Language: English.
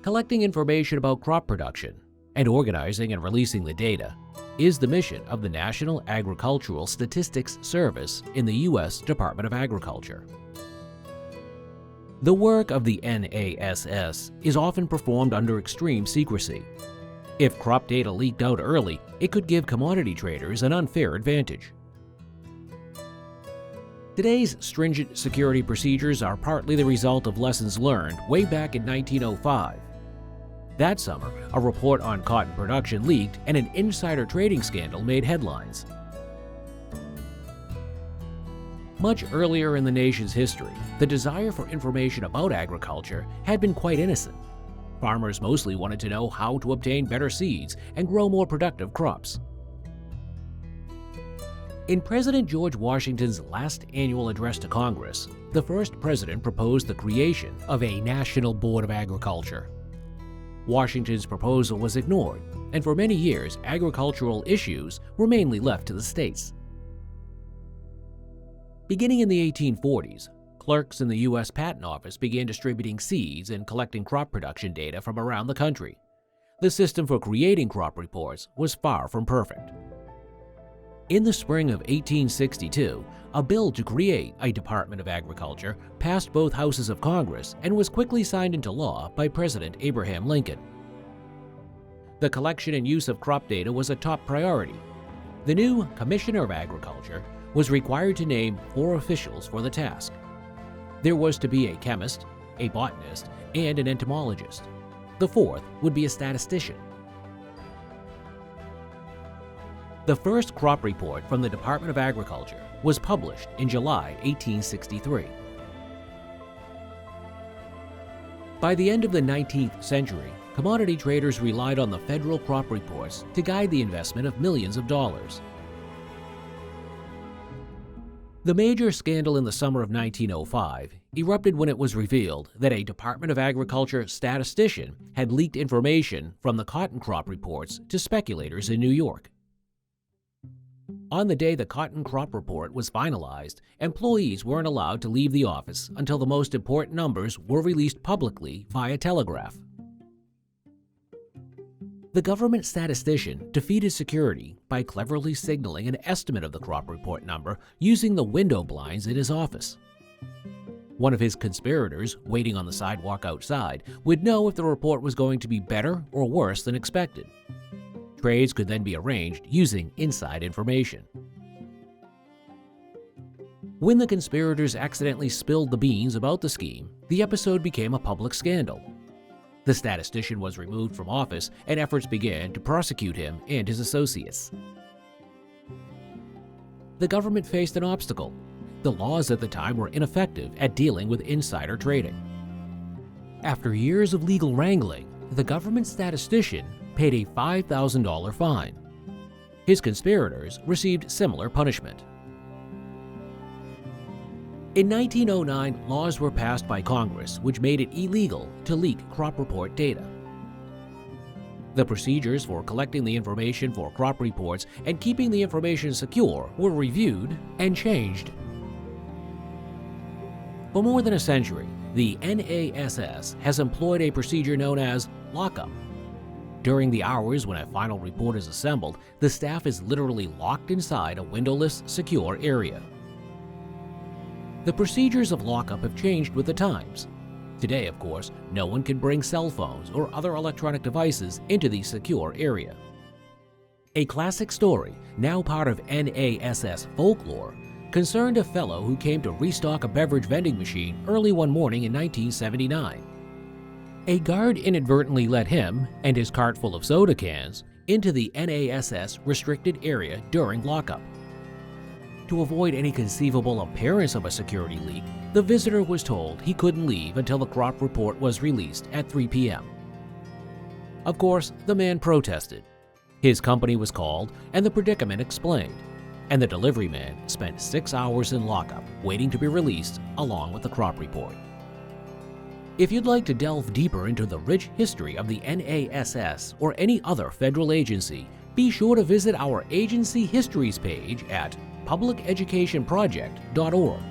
Collecting information about crop production and organizing and releasing the data is the mission of the National Agricultural Statistics Service in the U.S. Department of Agriculture. The work of the NASS is often performed under extreme secrecy. If crop data leaked out early, it could give commodity traders an unfair advantage. Today's stringent security procedures are partly the result of lessons learned way back in 1905. That summer, a report on cotton production leaked and an insider trading scandal made headlines. Much earlier in the nation's history, the desire for information about agriculture had been quite innocent. Farmers mostly wanted to know how to obtain better seeds and grow more productive crops. In President George Washington's last annual address to Congress, the first president proposed the creation of a National Board of Agriculture. Washington's proposal was ignored, and for many years, agricultural issues were mainly left to the states. Beginning in the 1840s, clerks in the U.S. Patent Office began distributing seeds and collecting crop production data from around the country. The system for creating crop reports was far from perfect. In the spring of 1862, a bill to create a Department of Agriculture passed both houses of Congress and was quickly signed into law by President Abraham Lincoln. The collection and use of crop data was a top priority. The new Commissioner of Agriculture was required to name 4 officials for the task. There was to be a chemist, a botanist, and an entomologist. The 4th would be a statistician. The first crop report from the Department of Agriculture was published in July 1863. By the end of the 19th century, commodity traders relied on the federal crop reports to guide the investment of millions of dollars. The major scandal in the summer of 1905 erupted when it was revealed that a Department of Agriculture statistician had leaked information from the cotton crop reports to speculators in New York. On the day the cotton crop report was finalized, employees weren't allowed to leave the office until the most important numbers were released publicly via telegraph. The government statistician defeated security by cleverly signaling an estimate of the crop report number using the window blinds in his office. One of his conspirators, waiting on the sidewalk outside, would know if the report was going to be better or worse than expected. Trades could then be arranged using inside information. When the conspirators accidentally spilled the beans about the scheme, the episode became a public scandal. The statistician was removed from office, and efforts began to prosecute him and his associates. The government faced an obstacle. The laws at the time were ineffective at dealing with insider trading. After years of legal wrangling, the government statistician paid a $5,000 fine. His conspirators received similar punishment. In 1909, laws were passed by Congress which made it illegal to leak crop report data. The procedures for collecting the information for crop reports and keeping the information secure were reviewed and changed. For more than a century, the NASS has employed a procedure known as lockup. During the hours when a final report is assembled, the staff is literally locked inside a windowless, secure area. The procedures of lockup have changed with the times. Today, of course, no one can bring cell phones or other electronic devices into the secure area. A classic story, now part of NASS folklore, concerned a fellow who came to restock a beverage vending machine early one morning in 1979. A guard inadvertently let him and his cart full of soda cans into the NASS restricted area during lockup. To avoid any conceivable appearance of a security leak, the visitor was told he couldn't leave until the crop report was released at 3 p.m. Of course, the man protested. His company was called and the predicament explained, and the delivery man spent 6 hours in lockup waiting to be released along with the crop report. If you'd like to delve deeper into the rich history of the NASS or any other federal agency, be sure to visit our agency histories page at publiceducationproject.org.